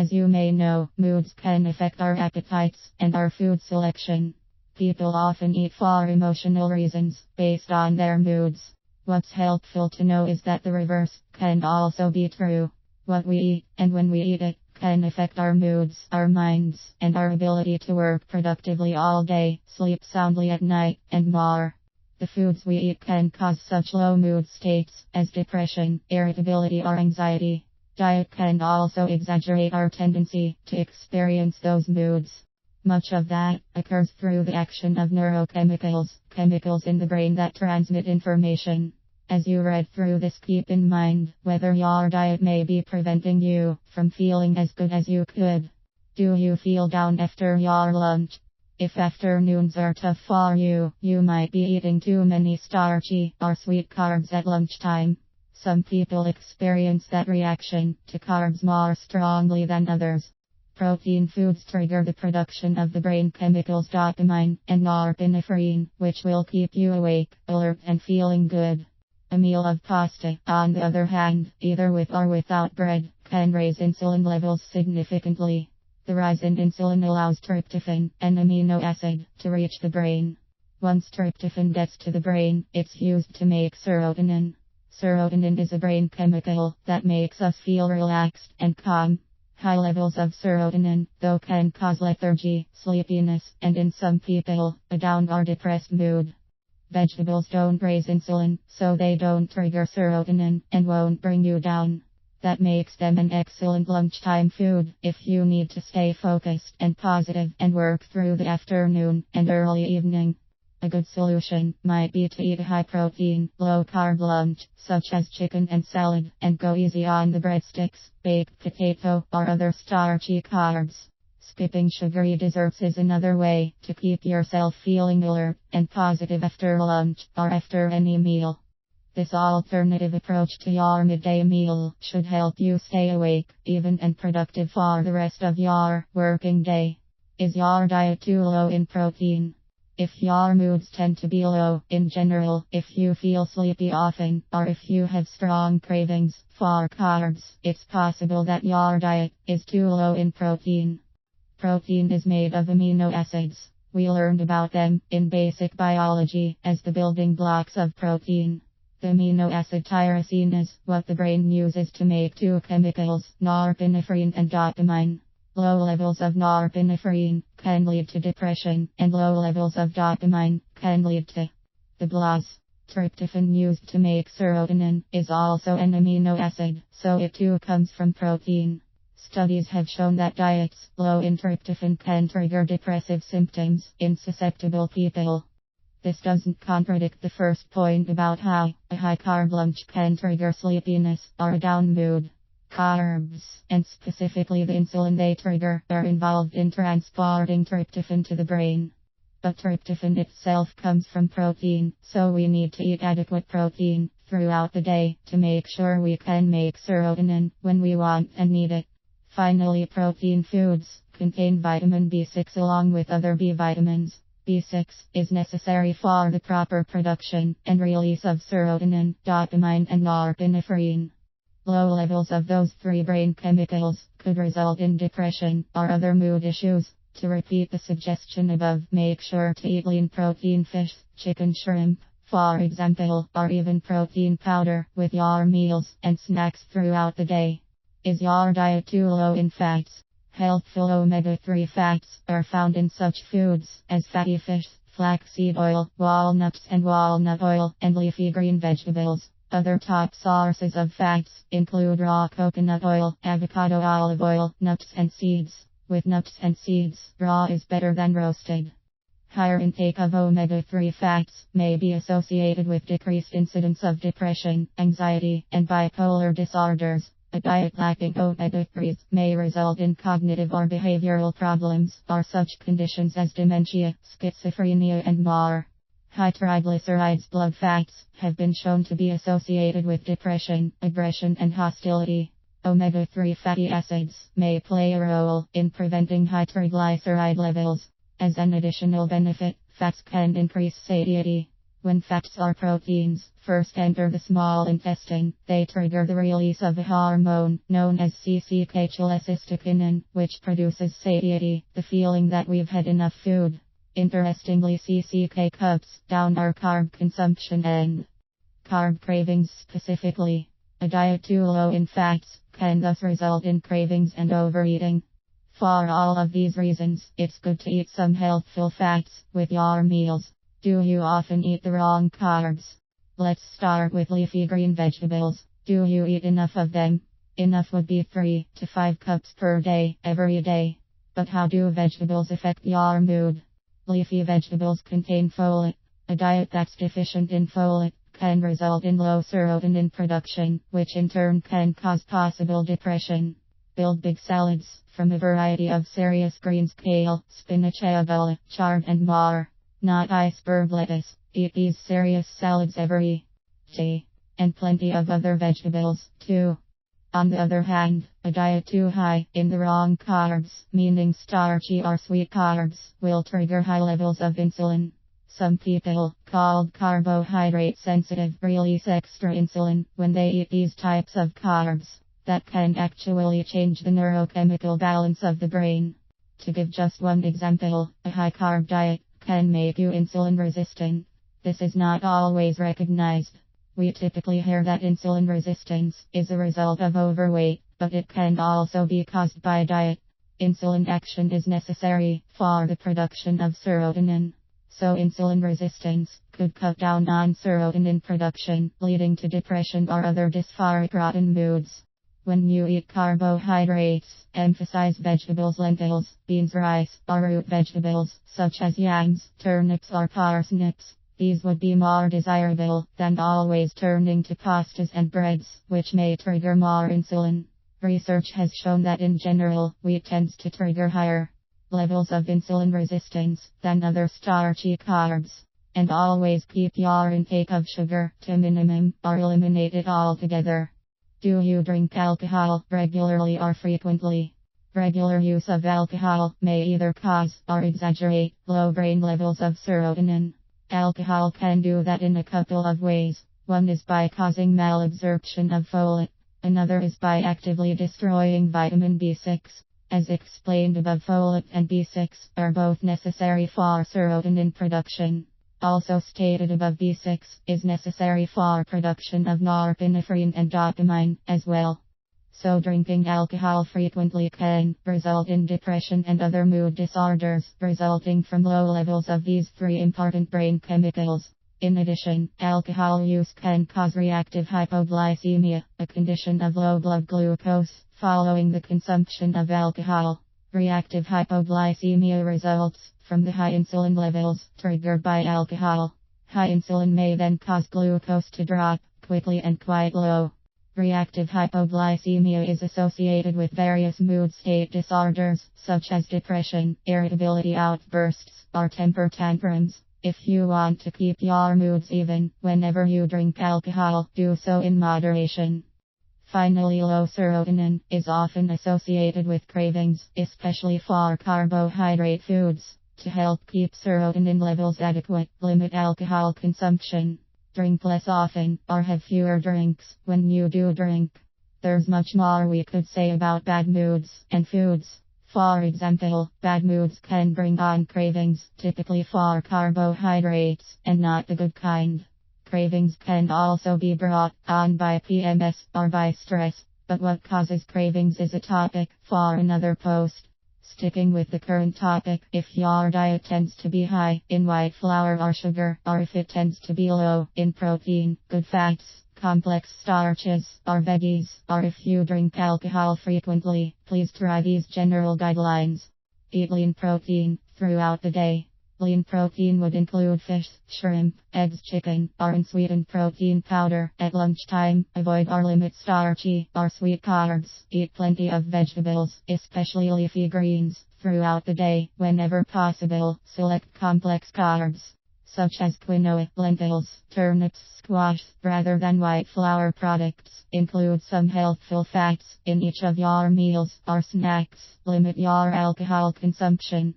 As you may know, moods can affect our appetites and our food selection. People often eat for emotional reasons, based on their moods. What's helpful to know is that the reverse can also be true. What we eat, and when we eat it, can affect our moods, our minds, and our ability to work productively all day, sleep soundly at night, and more. The foods we eat can cause such low mood states as depression, irritability, or anxiety. Diet can also exaggerate our tendency to experience those moods. Much of that occurs through the action of neurochemicals, chemicals in the brain that transmit information. As you read through this, keep in mind whether your diet may be preventing you from feeling as good as you could. Do you feel down after your lunch? If afternoons are tough for you, you might be eating too many starchy or sweet carbs at lunchtime. Some people experience that reaction to carbs more strongly than others. Protein foods trigger the production of the brain chemicals dopamine and norepinephrine, which will keep you awake, alert, and feeling good. A meal of pasta, on the other hand, either with or without bread, can raise insulin levels significantly. The rise in insulin allows tryptophan, an amino acid, to reach the brain. Once tryptophan gets to the brain, it's used to make serotonin. Serotonin is a brain chemical that makes us feel relaxed and calm. High levels of serotonin, though, can cause lethargy, sleepiness, and in some people, a down or depressed mood. Vegetables don't raise insulin, so they don't trigger serotonin and won't bring you down. That makes them an excellent lunchtime food if you need to stay focused and positive and work through the afternoon and early evening. A good solution might be to eat a high-protein, low-carb lunch, such as chicken and salad, and go easy on the breadsticks, baked potato, or other starchy carbs. Skipping sugary desserts is another way to keep yourself feeling alert and positive after lunch or after any meal. This alternative approach to your midday meal should help you stay awake, even and productive for the rest of your working day. Is your diet too low in protein? If your moods tend to be low in general, if you feel sleepy often, or if you have strong cravings for carbs, it's possible that your diet is too low in protein. Protein is made of amino acids. We learned about them in basic biology as the building blocks of protein. The amino acid tyrosine is what the brain uses to make two chemicals, norepinephrine and dopamine. Low levels of norepinephrine can lead to depression, and low levels of dopamine can lead to the blues. Tryptophan, used to make serotonin, is also an amino acid, so it too comes from protein. Studies have shown that diets low in tryptophan can trigger depressive symptoms in susceptible people. This doesn't contradict the first point about how a high-carb lunch can trigger sleepiness or a down mood. Carbs, and specifically the insulin they trigger, are involved in transporting tryptophan to the brain. But tryptophan itself comes from protein, so we need to eat adequate protein throughout the day to make sure we can make serotonin when we want and need it. Finally, protein foods contain vitamin B6 along with other B vitamins. B6 is necessary for the proper production and release of serotonin, dopamine, and norepinephrine. Low levels of those three brain chemicals could result in depression or other mood issues. To repeat the suggestion above, make sure to eat lean protein fish, chicken, shrimp, for example, or even protein powder with your meals and snacks throughout the day. Is your diet too low in fats? Healthful omega-3 fats are found in such foods as fatty fish, flaxseed oil, walnuts and walnut oil, and leafy green vegetables. Other top sources of fats include raw coconut oil, avocado, olive oil, nuts and seeds. With nuts and seeds, raw is better than roasted. Higher intake of omega-3 fats may be associated with decreased incidence of depression, anxiety, and bipolar disorders. A diet lacking omega-3s may result in cognitive or behavioral problems, or such conditions as dementia, schizophrenia, and more. High triglycerides blood fats have been shown to be associated with depression, aggression, and hostility. Omega-3 fatty acids may play a role in preventing high triglyceride levels. As an additional benefit, fats can increase satiety. When fats or proteins first enter the small intestine, they trigger the release of a hormone known as cholecystokinin, which produces satiety, the feeling that we've had enough food. Interestingly, CCK cuts down our carb consumption and carb cravings specifically. A diet too low in fats can thus result in cravings and overeating. For all of these reasons, it's good to eat some healthful fats with your meals. Do you often eat the wrong carbs? Let's start with leafy green vegetables. Do you eat enough of them? Enough would be 3 to 5 cups per day, every day. But how do vegetables affect your mood? Leafy vegetables contain folate. A diet that's deficient in folate can result in low serotonin production, which in turn can cause possible depression. Build big salads from a variety of serious greens: kale, spinach, arugula, chard, and more. Not iceberg lettuce. Eat these serious salads every day. And plenty of other vegetables, too. On the other hand, a diet too high in the wrong carbs, meaning starchy or sweet carbs, will trigger high levels of insulin. Some people, called carbohydrate sensitive, release extra insulin when they eat these types of carbs. That can actually change the neurochemical balance of the brain. To give just one example, a high carb diet can make you insulin resistant. This is not always recognized. We typically hear that insulin resistance is a result of overweight, but it can also be caused by diet. Insulin action is necessary for the production of serotonin. So insulin resistance could cut down on serotonin production, leading to depression or other dysphoric rotten moods. When you eat carbohydrates, emphasize vegetables, lentils, beans, rice, or root vegetables, such as yams, turnips, or parsnips. These would be more desirable than always turning to pastas and breads, which may trigger more insulin. Research has shown that in general, wheat tends to trigger higher levels of insulin resistance than other starchy carbs. And always keep your intake of sugar to a minimum or eliminate it altogether. Do you drink alcohol regularly or frequently? Regular use of alcohol may either cause or exaggerate low brain levels of serotonin. Alcohol can do that in a couple of ways. One is by causing malabsorption of folate. Another is by actively destroying vitamin B6. As explained above, folate and B6 are both necessary for serotonin production. Also stated above, B6 is necessary for production of norepinephrine and dopamine as well. So drinking alcohol frequently can result in depression and other mood disorders resulting from low levels of these 3 important brain chemicals. In addition, alcohol use can cause reactive hypoglycemia, a condition of low blood glucose following the consumption of alcohol. Reactive hypoglycemia results from the high insulin levels triggered by alcohol. High insulin may then cause glucose to drop quickly and quite low. Reactive hypoglycemia is associated with various mood state disorders, such as depression, irritability outbursts, or temper tantrums. If you want to keep your moods even whenever you drink alcohol, do so in moderation. Finally, low serotonin is often associated with cravings, especially for carbohydrate foods. To help keep serotonin levels adequate, limit alcohol consumption. Drink less often, or have fewer drinks when you do drink. There's much more we could say about bad moods and foods. For example, bad moods can bring on cravings, typically for carbohydrates, and not the good kind. Cravings can also be brought on by PMS or by stress, but what causes cravings is a topic for another post. Sticking with the current topic, if your diet tends to be high in white flour or sugar, or if it tends to be low in protein, good fats, complex starches, or veggies, or if you drink alcohol frequently, please try these general guidelines. Eat lean protein throughout the day. Lean protein would include fish, shrimp, eggs, chicken, or unsweetened protein powder. At lunchtime, avoid or limit starchy or sweet carbs. Eat plenty of vegetables, especially leafy greens, throughout the day. Whenever possible, select complex carbs, such as quinoa, lentils, turnips, squash, rather than white flour products. Include some healthful fats in each of your meals or snacks. Limit your alcohol consumption.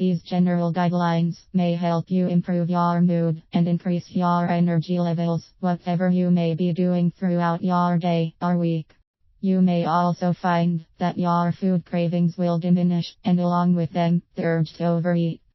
These general guidelines may help you improve your mood and increase your energy levels, whatever you may be doing throughout your day or week. You may also find that your food cravings will diminish, and along with them, the urge to overeat.